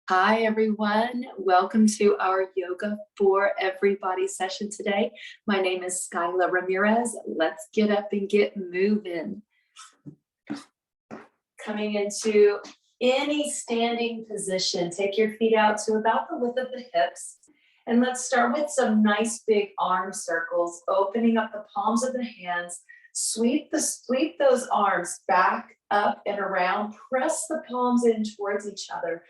Hi, everyone. Welcome to our Yoga for Everybody session today. My name is Skyla Ramirez. Let's get up and get moving. Coming into any standing position, take your feet out to about the width of the hips. And let's start with some nice big arm circles, opening up the palms of the hands. Sweep those arms back, up, and around. Press the palms in towards each other.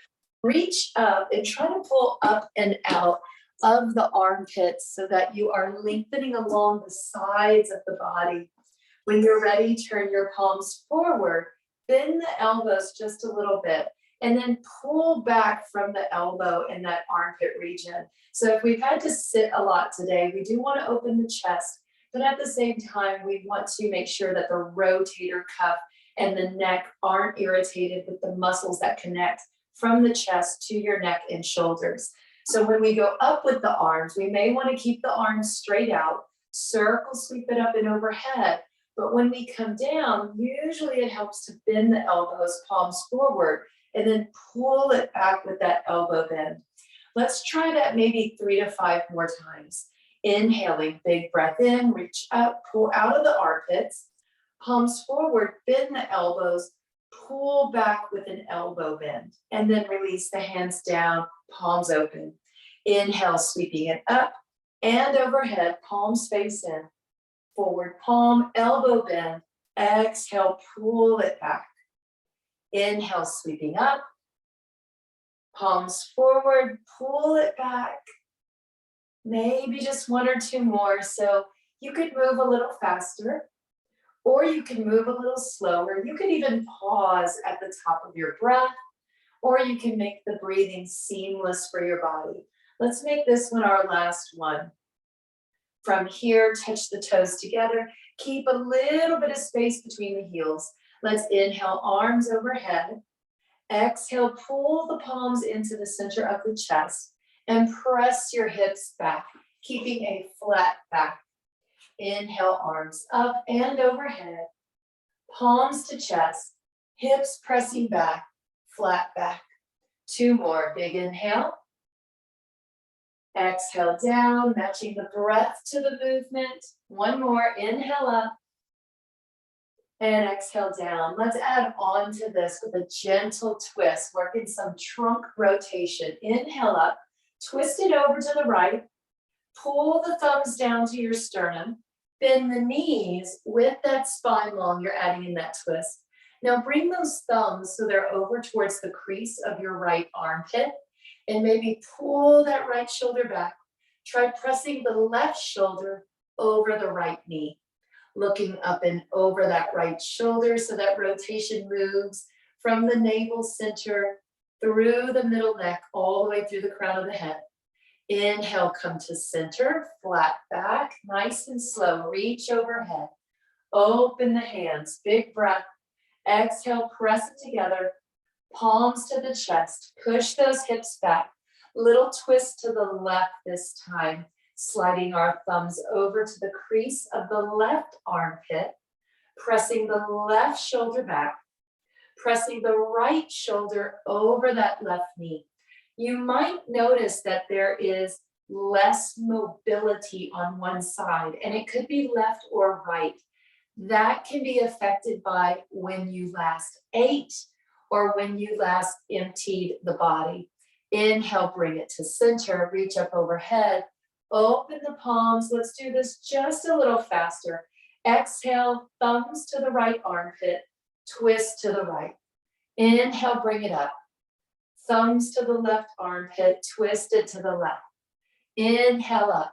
Reach up and try to pull up and out of the armpits so that you are lengthening along the sides of the body. When you're ready, turn your palms forward, bend the elbows just a little bit, and then pull back from the elbow in that armpit region. So if we've had to sit a lot today, we do want to open the chest, but at the same time, we want to make sure that the rotator cuff and the neck aren't irritated with the muscles that connect from the chest to your neck and shoulders. So when we go up with the arms, we may want to keep the arms straight out, circle, sweep it up and overhead. But when we come down, usually it helps to bend the elbows, palms forward, and then pull it back with that elbow bend. Let's try that maybe 3 to 5 more times. Inhaling, big breath in, reach up, pull out of the armpits, palms forward, bend the elbows, pull back with an elbow bend, and then release the hands down, palms open. Inhale, sweeping it up and overhead, palms face in. Forward palm, elbow bend. Exhale, pull it back. Inhale, sweeping up. Palms forward, pull it back. Maybe just 1 or 2 more. So you could move a little faster, or you can move a little slower. You could even pause at the top of your breath, or you can make the breathing seamless for your body. Let's make this one our last one. From here, touch the toes together. Keep a little bit of space between the heels. Let's inhale, arms overhead. Exhale, pull the palms into the center of the chest and press your hips back, keeping a flat back. Inhale, arms up and overhead, palms to chest, hips pressing back, flat back. 2 more, big inhale. Exhale down, matching the breath to the movement. 1 more, inhale up. And exhale down. Let's add on to this with a gentle twist, working some trunk rotation. Inhale up, twist it over to the right, pull the thumbs down to your sternum, bend the knees with that spine long, you're adding in that twist. Now bring those thumbs so they're over towards the crease of your right armpit, and maybe pull that right shoulder back. Try pressing the left shoulder over the right knee. Looking up and over that right shoulder so that rotation moves from the navel center through the middle neck, all the way through the crown of the head. Inhale, come to center, flat back, nice and slow. Reach overhead. Open the hands, big breath. Exhale, press it together. Palms to the chest. Push those hips back. Little twist to the left this time. Sliding our thumbs over to the crease of the left armpit. Pressing the left shoulder back. Pressing the right shoulder over that left knee. You might notice that there is less mobility on one side, and it could be left or right. That can be affected by when you last ate or when you last emptied the body. Inhale, bring it to center, reach up overhead, open the palms. Let's do this just a little faster. Exhale, thumbs to the right armpit, twist to the right. Inhale, bring it up. Thumbs to the left armpit, twist it to the left. Inhale up.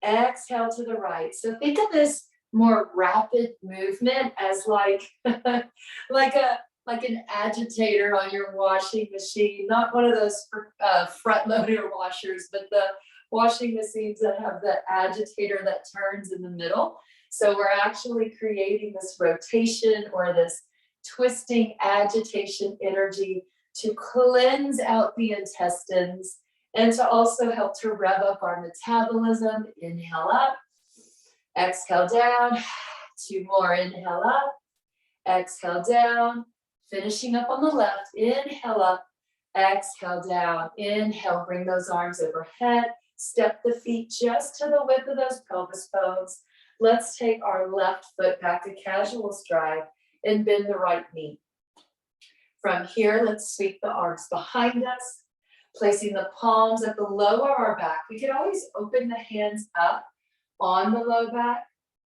Exhale to the right. So think of this more rapid movement as like an agitator on your washing machine, not one of those front loader washers, but the washing machines that have the agitator that turns in the middle. So we're actually creating this rotation or this twisting agitation energy to cleanse out the intestines and to also help to rev up our metabolism. Inhale up, exhale down. 2 more, inhale up, exhale down. Finishing up on the left, inhale up, Exhale down. Inhale, bring those arms overhead. Step the feet just to the width of those pelvis bones. Let's take our left foot back to casual stride and bend the right knee. From here, let's sweep the arms behind us, placing the palms at the low of our back. We can always open the hands up on the low back,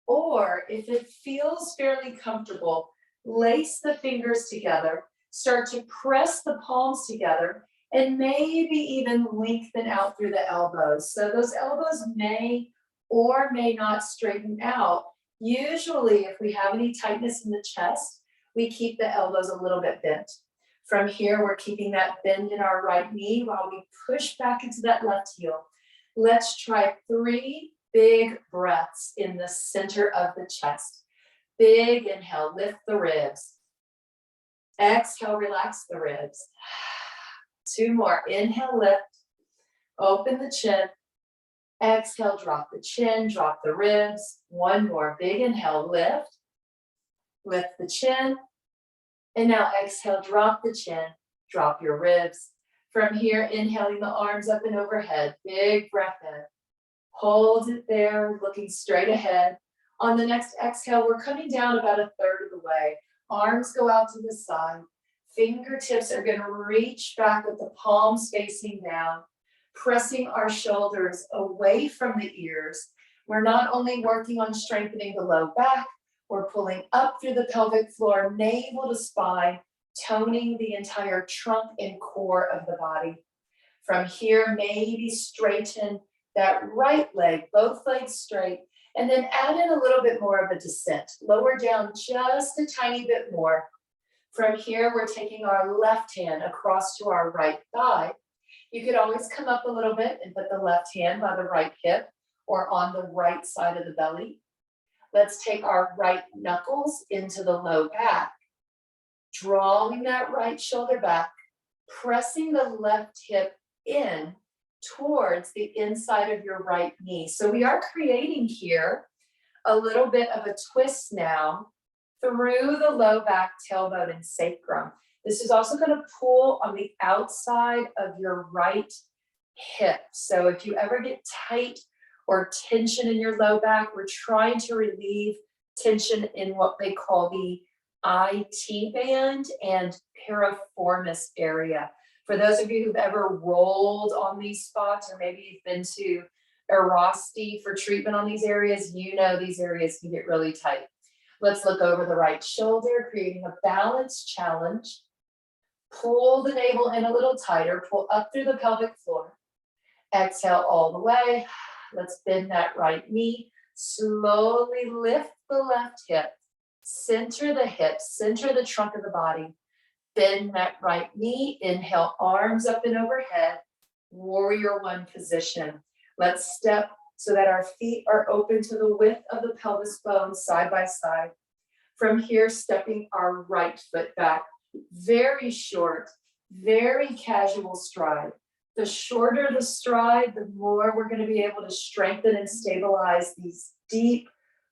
or if it feels fairly comfortable, lace the fingers together, start to press the palms together, and maybe even lengthen out through the elbows. So those elbows may or may not straighten out. Usually, if we have any tightness in the chest, we keep the elbows a little bit bent. From here, we're keeping that bend in our right knee while we push back into that left heel. Let's try 3 big breaths in the center of the chest. Big inhale, lift the ribs. Exhale, relax the ribs. 2 more. Inhale, lift. Open the chin. Exhale, drop the chin, drop the ribs. 1 more. Big inhale, lift. Lift the chin. And now exhale, drop the chin, drop your ribs. From here, inhaling the arms up and overhead. Big breath in. Hold it there, looking straight ahead. On the next exhale, we're coming down about 1/3 of the way. Arms go out to the side. Fingertips are going to reach back with the palms facing down, pressing our shoulders away from the ears. We're not only working on strengthening the low back, we're pulling up through the pelvic floor, navel to spine, toning the entire trunk and core of the body. From here, maybe straighten that right leg, both legs straight, and then add in a little bit more of a descent. Lower down just a tiny bit more. From here, we're taking our left hand across to our right thigh. You could always come up a little bit and put the left hand by the right hip or on the right side of the belly. Let's take our right knuckles into the low back, drawing that right shoulder back, pressing the left hip in towards the inside of your right knee. So we are creating here a little bit of a twist now through the low back, tailbone, and sacrum. This is also going to pull on the outside of your right hip. So if you ever get tight or tension in your low back, we're trying to relieve tension in what they call the IT band and piriformis area. For those of you who've ever rolled on these spots, or maybe you've been to Erosti for treatment on these areas, you know these areas can get really tight. Let's look over the right shoulder, creating a balance challenge. Pull the navel in a little tighter, pull up through the pelvic floor. Exhale all the way. Let's bend that right knee. Slowly lift the left hip. Center the hips, center the trunk of the body. Bend that right knee. Inhale, arms up and overhead. Warrior one position. Let's step so that our feet are open to the width of the pelvis bones side by side. From here, stepping our right foot back. Very short, very casual stride. The shorter the stride, the more we're going to be able to strengthen and stabilize these deep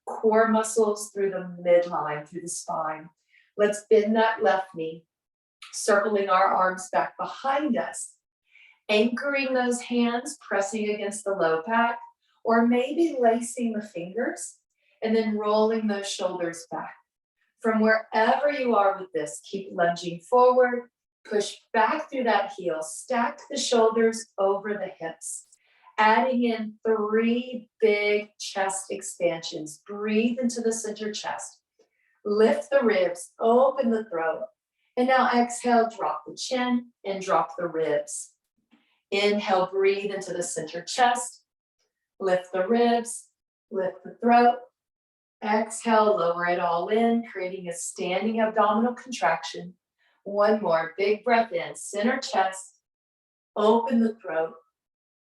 core muscles through the midline, through the spine. Let's bend that left knee, circling our arms back behind us, anchoring those hands, pressing against the low back, or maybe lacing the fingers and then rolling those shoulders back. From wherever you are with this, keep lunging forward, push back through that heel, stack the shoulders over the hips, adding in 3 big chest expansions. Breathe into the center chest, lift the ribs, open the throat, and now exhale, drop the chin and drop the ribs. Inhale, breathe into the center chest, lift the ribs, lift the throat. Exhale, lower it all in, creating a standing abdominal contraction. 1 more, big breath in, center chest, open the throat.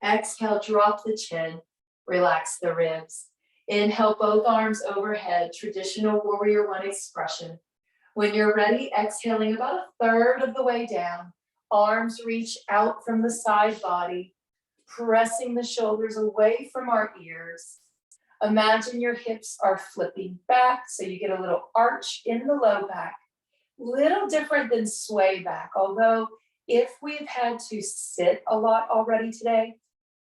Exhale, drop the chin, relax the ribs. Inhale, both arms overhead, traditional warrior one expression. When you're ready, exhaling about 1/3 of the way down, arms reach out from the side body, pressing the shoulders away from our ears. Imagine your hips are flipping back, so you get a little arch in the low back. Little different than sway back, although If we've had to sit a lot already today,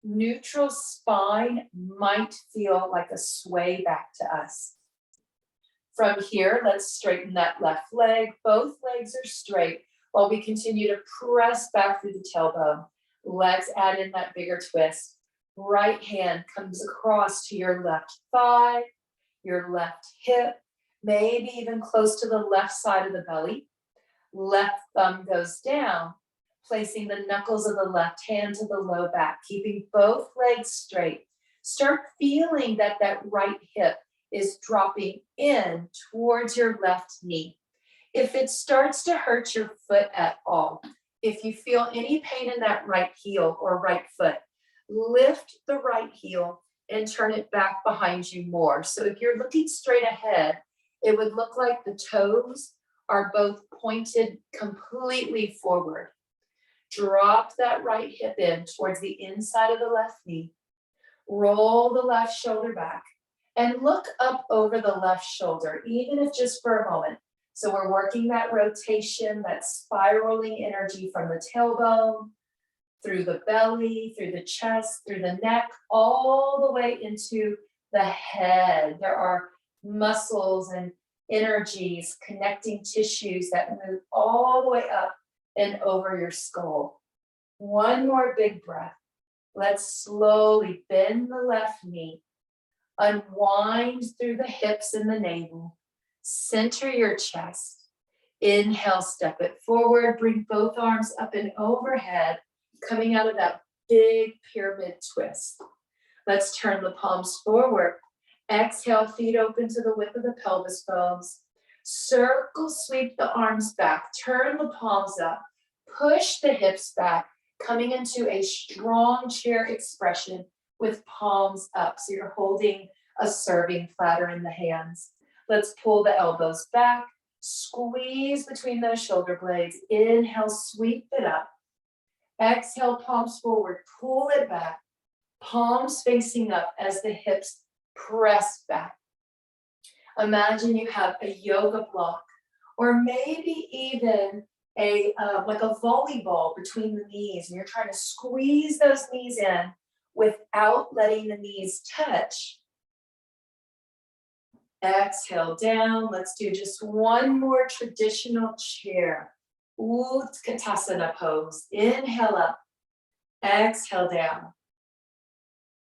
neutral spine might feel like a sway back to us. From here, let's straighten that left leg. Both legs are straight while we continue to press back through the tailbone. Let's add in that bigger twist. Right hand comes across to your left thigh, your left hip, maybe even close to the left side of the belly. Left thumb goes down, placing the knuckles of the left hand to the low back, keeping both legs straight. Start feeling that right hip is dropping in towards your left knee. If it starts to hurt your foot at all, if you feel any pain in that right heel or right foot, lift the right heel and turn it back behind you more. So if you're looking straight ahead, it would look like the toes are both pointed completely forward. Drop that right hip in towards the inside of the left knee. Roll the left shoulder back and look up over the left shoulder, even if just for a moment. So we're working that rotation, that spiraling energy from the tailbone, through the belly, through the chest, through the neck, all the way into the head. There are muscles and energies, connecting tissues that move all the way up and over your skull. One more big breath. Let's slowly bend the left knee, unwind through the hips and the navel, center your chest. Inhale, step it forward, bring both arms up and overhead, coming out of that big pyramid twist. Let's turn the palms forward. Exhale, feet open to the width of the pelvis bones. Circle, sweep the arms back, turn the palms up, push the hips back, coming into a strong chair expression with palms up. So you're holding a serving platter in the hands. Let's pull the elbows back, squeeze between those shoulder blades. Inhale, sweep it up. Exhale, palms forward, pull it back. Palms facing up as the hips press back. Imagine you have a yoga block or maybe even like a volleyball between the knees, and you're trying to squeeze those knees in without letting the knees touch. Exhale down. Let's do just one more traditional chair. Utkatasana pose. Inhale up. Exhale down.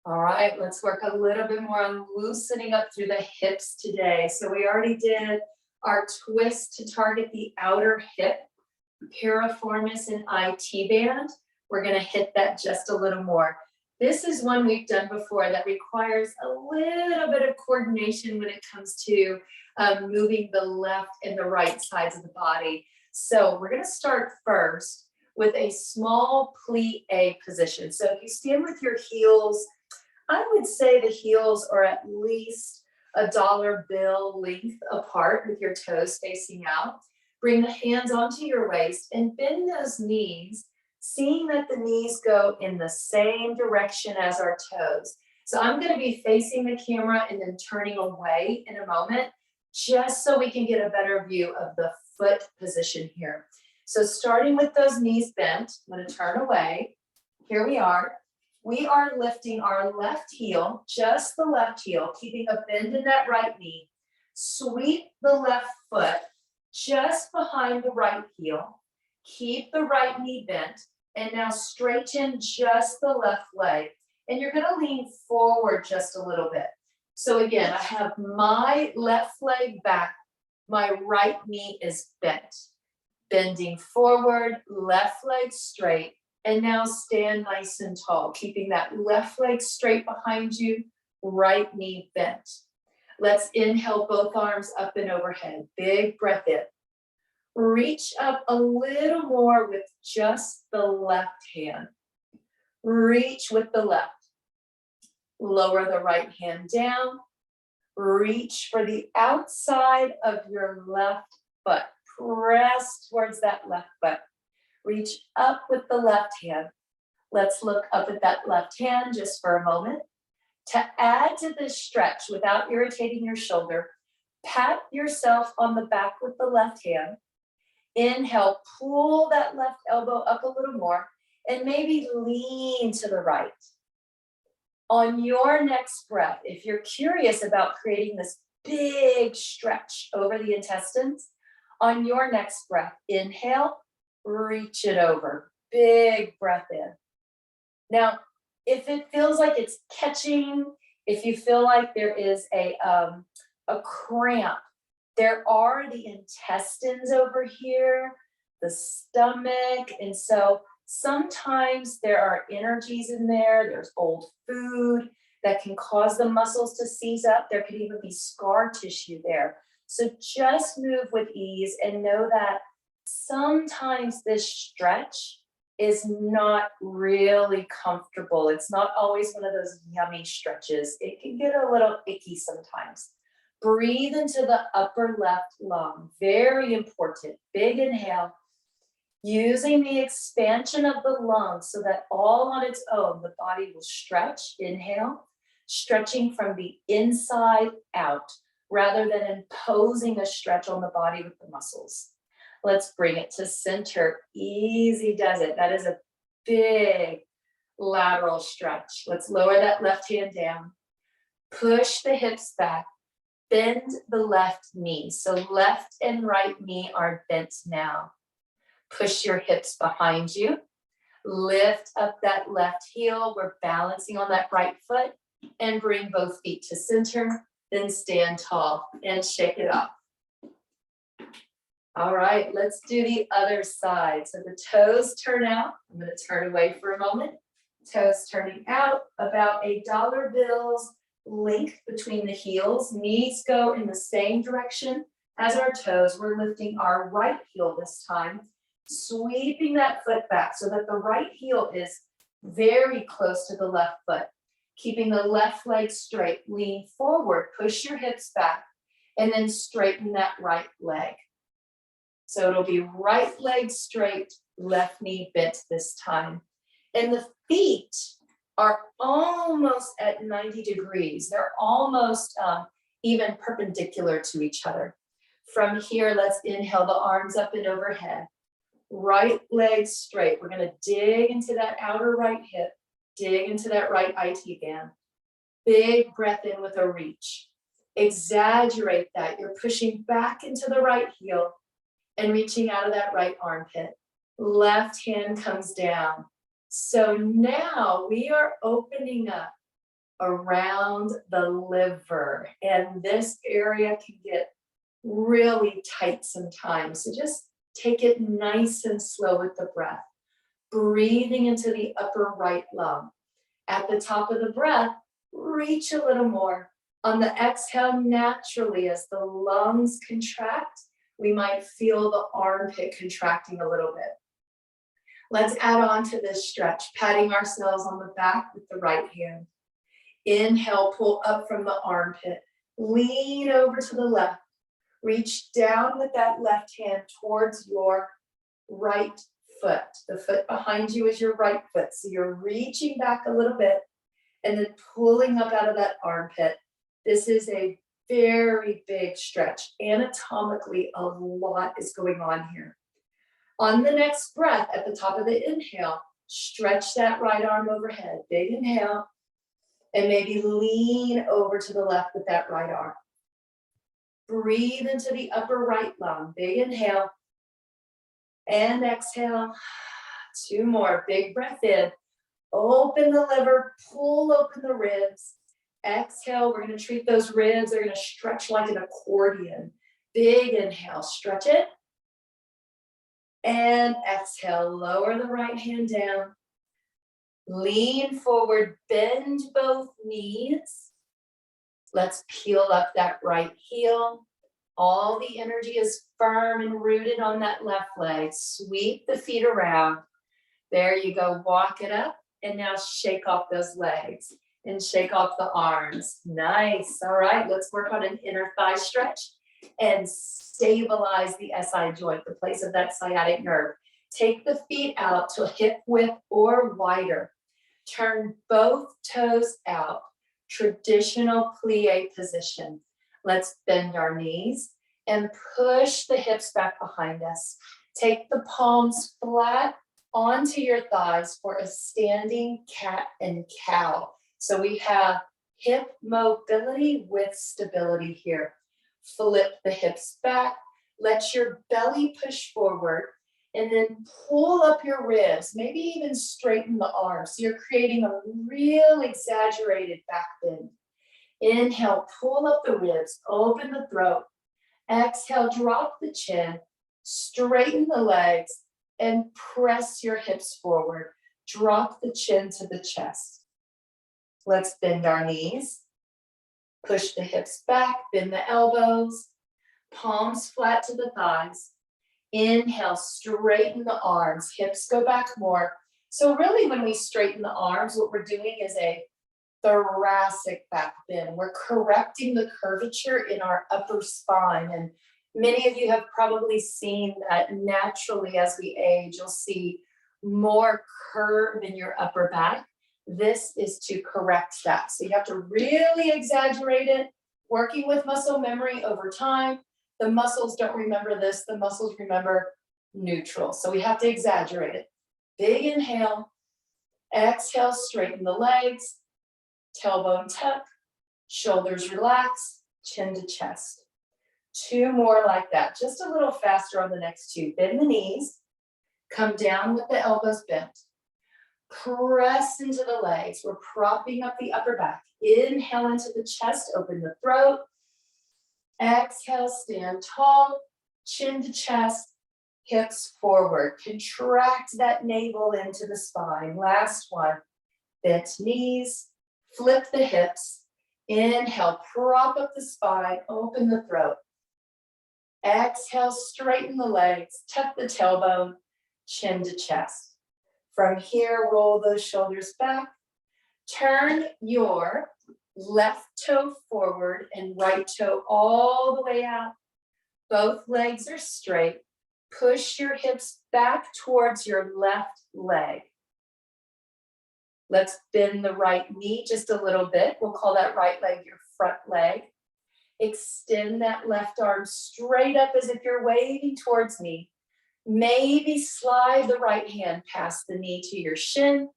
All right, let's work a little bit more on loosening up through the hips today. So we already did our twist to target the outer hip, piriformis and IT band. We're going to hit that just a little more. This is one we've done before that requires a little bit of coordination when it comes to moving the left and the right sides of the body. So we're going to start first with a small plie position. So if you stand with your heels, I would say the heels are at least a dollar bill length apart with your toes facing out. Bring the hands onto your waist and bend those knees, seeing that the knees go in the same direction as our toes. So I'm going to be facing the camera and then turning away in a moment, just so we can get a better view of the foot position here. So starting with those knees bent, I'm going to turn away. Here we are. We are lifting our left heel, just the left heel, keeping a bend in that right knee. Sweep the left foot just behind the right heel. Keep the right knee bent. And now straighten just the left leg. And you're going to lean forward just a little bit. So again, I have my left leg back. My right knee is bent. Bending forward, left leg straight. And now stand nice and tall, keeping that left leg straight behind you, right knee bent. Let's inhale both arms up and overhead. Big breath in. Reach up a little more with just the left hand. Reach with the left. Lower the right hand down. Reach for the outside of your left foot. Press towards that left foot. Reach up with the left hand. Let's look up at that left hand just for a moment. To add to this stretch without irritating your shoulder, pat yourself on the back with the left hand. Inhale, pull that left elbow up a little more and maybe lean to the right. On your next breath, if you're curious about creating this big stretch over the intestines, on your next breath, inhale, reach it over. Big breath in. Now, if it feels like it's catching, if you feel like there is a cramp, there are the intestines over here, the stomach, and so sometimes there are energies in there, there's old food that can cause the muscles to seize up. There could even be scar tissue there. So just move with ease and know that sometimes this stretch is not really comfortable. It's not always one of those yummy stretches. It can get a little icky sometimes. Breathe into the upper left lung. Very important. Big inhale. Using the expansion of the lungs so that all on its own, the body will stretch. Inhale. Stretching from the inside out rather than imposing a stretch on the body with the muscles. Let's bring it to center. Easy does it. That is a big lateral stretch. Let's lower that left hand down. Push the hips back. Bend the left knee. So left and right knee are bent now. Push your hips behind you. Lift up that left heel. We're balancing on that right foot and bring both feet to center. Then stand tall and shake it off. All right, let's do the other side. So the toes turn out. I'm going to turn away for a moment. Toes turning out, about a dollar bill's length between the heels. Knees go in the same direction as our toes. We're lifting our right heel this time, sweeping that foot back so that the right heel is very close to the left foot. Keeping the left leg straight, lean forward, push your hips back, and then straighten that right leg. So it'll be right leg straight, left knee bent this time. And the feet are almost at 90 degrees. They're almost even perpendicular to each other. From here, let's inhale the arms up and overhead. Right leg straight. We're going to dig into that outer right hip. Dig into that right IT band. Big breath in with a reach. Exaggerate that. You're pushing back into the right heel and reaching out of that right armpit. Left hand comes down. So now we are opening up around the liver, and this area can get really tight sometimes. So just take it nice and slow with the breath. Breathing into the upper right lung. At the top of the breath, reach a little more. On the exhale, naturally, as the lungs contract, we might feel the armpit contracting a little bit. Let's add on to this stretch, patting ourselves on the back with the right hand. Inhale, pull up from the armpit. Lean over to the left. Reach down with that left hand towards your right foot. The foot behind you is your right foot. So you're reaching back a little bit and then pulling up out of that armpit. This is a very big stretch. Anatomically, a lot is going on here. On the next breath, at the top of the inhale, stretch that right arm overhead. Big inhale. And maybe lean over to the left with that right arm. Breathe into the upper right lung. Big inhale. And exhale. Two more. Big breath in. Open the liver. Pull open the ribs. Exhale. We're going to treat those ribs. They're going to stretch like an accordion. Big inhale. Stretch it. And exhale. Lower the right hand down. Lean forward. Bend both knees. Let's peel up that right heel. All the energy is firm and rooted on that left leg. Sweep the feet around. There you go. Walk it up. And now shake off those legs and shake off the arms. Nice. All right. Let's work on an inner thigh stretch and stabilize the SI joint, the place of that sciatic nerve. Take the feet out to hip width or wider. Turn both toes out. Traditional plie position. Let's bend our knees and push the hips back behind us. Take the palms flat onto your thighs for a standing cat and cow. So we have hip mobility with stability here. Flip the hips back, let your belly push forward, and then pull up your ribs, maybe even straighten the arms. So you're creating a real exaggerated back bend. Inhale, pull up the ribs, open the throat. Exhale, drop the chin, straighten the legs, and press your hips forward. Drop the chin to the chest. Let's bend our knees. Push the hips back, bend the elbows, palms flat to the thighs. Inhale, straighten the arms, hips go back more. So really when we straighten the arms, what we're doing is a thoracic back bend. We're correcting the curvature in our upper spine. And many of you have probably seen that naturally as we age, you'll see more curve in your upper back. This is to correct that. So you have to really exaggerate it, working with muscle memory over time. The muscles don't remember this, the muscles remember neutral. So we have to exaggerate it. Big inhale, exhale, straighten the legs, tailbone tuck, shoulders relax, chin to chest. 2 more like that, just a little faster on the next 2. Bend the knees, come down with the elbows bent. Press into the legs. We're propping up the upper back. Inhale into the chest, open the throat. Exhale, stand tall, chin to chest, hips forward. Contract that navel into the spine. Last one. Bent knees, flip the hips. Inhale, prop up the spine, open the throat. Exhale, straighten the legs, tuck the tailbone, chin to chest. From here, roll those shoulders back. Turn your left toe forward and right toe all the way out. Both legs are straight. Push your hips back towards your left leg. Let's bend the right knee just a little bit. We'll call that right leg your front leg. Extend that left arm straight up as if you're waving towards me. Maybe slide the right hand past the knee to your shin.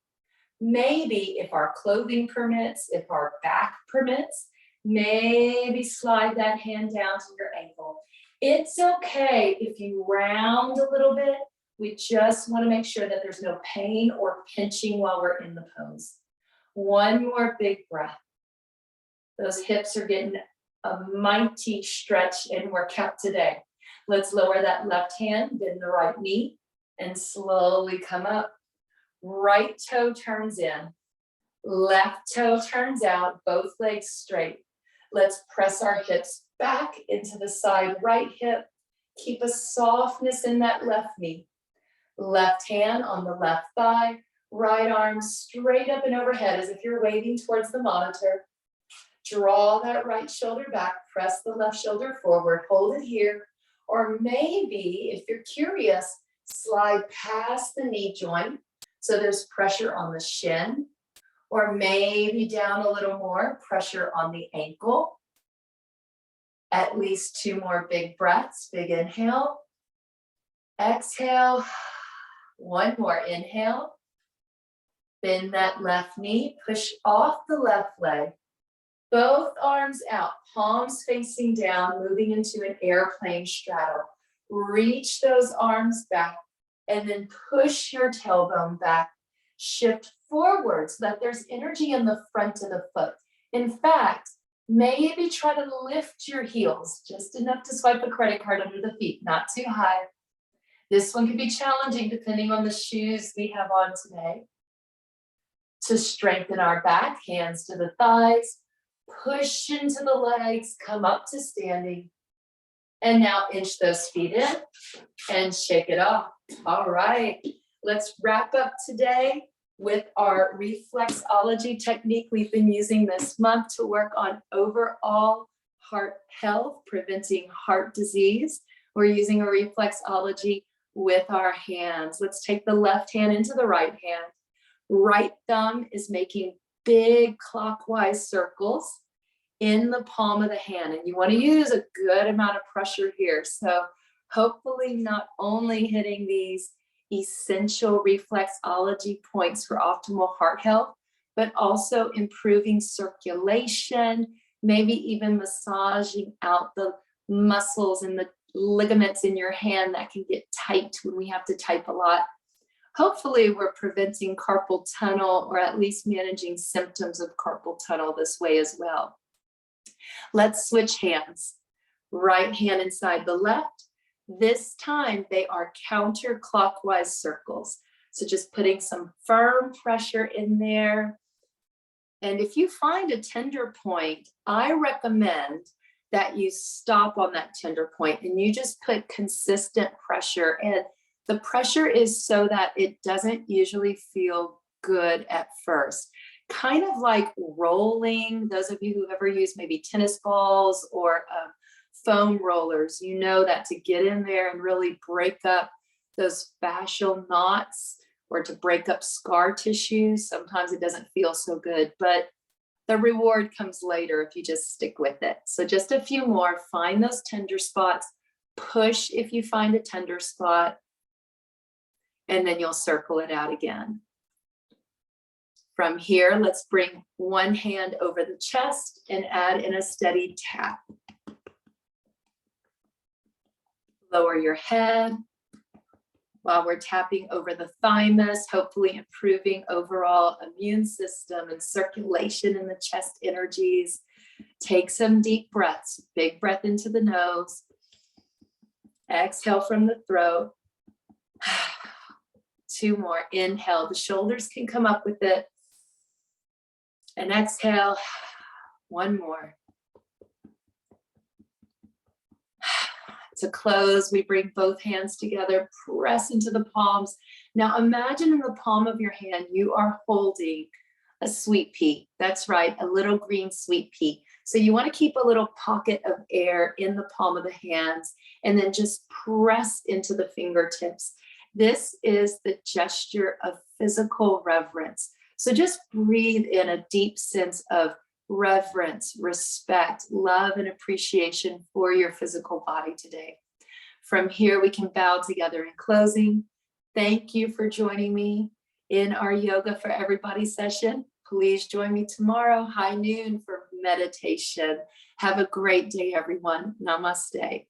Maybe, if our clothing permits, if our back permits, maybe slide that hand down to your ankle. It's okay if you round a little bit. We just want to make sure that there's no pain or pinching while we're in the pose. 1 more big breath. Those hips are getting a mighty stretch and workout today. Let's lower that left hand, bend the right knee, and slowly come up. Right toe turns in, left toe turns out, both legs straight. Let's press our hips back into the side right hip. Keep a softness in that left knee. Left hand on the left thigh, right arm straight up and overhead as if you're waving towards the monitor. Draw that right shoulder back, press the left shoulder forward, hold it here. Or maybe, if you're curious, slide past the knee joint so there's pressure on the shin. Or maybe down a little more, pressure on the ankle. At least 2 more big breaths. Big inhale. Exhale. 1 more inhale. Bend that left knee, push off the left leg. Both arms out, palms facing down, moving into an airplane straddle. Reach those arms back and then push your tailbone back. Shift forward so that there's energy in the front of the foot. In fact, maybe try to lift your heels just enough to swipe a credit card under the feet, not too high. This one can be challenging depending on the shoes we have on today. To strengthen our back, hands to the thighs. Push into the legs, come up to standing. And now inch those feet in and shake it off. All right, let's wrap up today with our reflexology technique we've been using this month to work on overall heart health, preventing heart disease. We're using a reflexology with our hands. Let's take the left hand into the right hand. Right thumb is making big clockwise circles in the palm of the hand. And you want to use a good amount of pressure here. So hopefully not only hitting these essential reflexology points for optimal heart health, but also improving circulation, maybe even massaging out the muscles and the ligaments in your hand that can get tight when we have to type a lot. Hopefully we're preventing carpal tunnel, or at least managing symptoms of carpal tunnel this way as well. Let's switch hands. Right hand inside the left. This time they are counterclockwise circles. So just putting some firm pressure in there. And if you find a tender point, I recommend that you stop on that tender point and you just put consistent pressure. And the pressure is so that it doesn't usually feel good at first. Kind of like rolling. Those of you who ever use maybe tennis balls or foam rollers, you know that to get in there and really break up those fascial knots or to break up scar tissues, sometimes it doesn't feel so good, but the reward comes later if you just stick with it. So just a few more, find those tender spots, push if you find a tender spot, and then you'll circle it out again. From here, let's bring one hand over the chest and add in a steady tap. Lower your head while we're tapping over the thymus, hopefully improving overall immune system and circulation in the chest energies. Take some deep breaths, big breath into the nose. Exhale from the throat. 2 more, inhale, the shoulders can come up with it. And exhale, 1 more. To close, we bring both hands together, press into the palms. Now imagine in the palm of your hand, you are holding a sweet pea. That's right, a little green sweet pea. So you want to keep a little pocket of air in the palm of the hands and then just press into the fingertips. This is the gesture of physical reverence. So just breathe in a deep sense of reverence, respect, love, and appreciation for your physical body today. From here, we can bow together in closing. Thank you for joining me in our Yoga for Everybody session. Please join me tomorrow, high noon, for meditation. Have a great day, everyone. Namaste.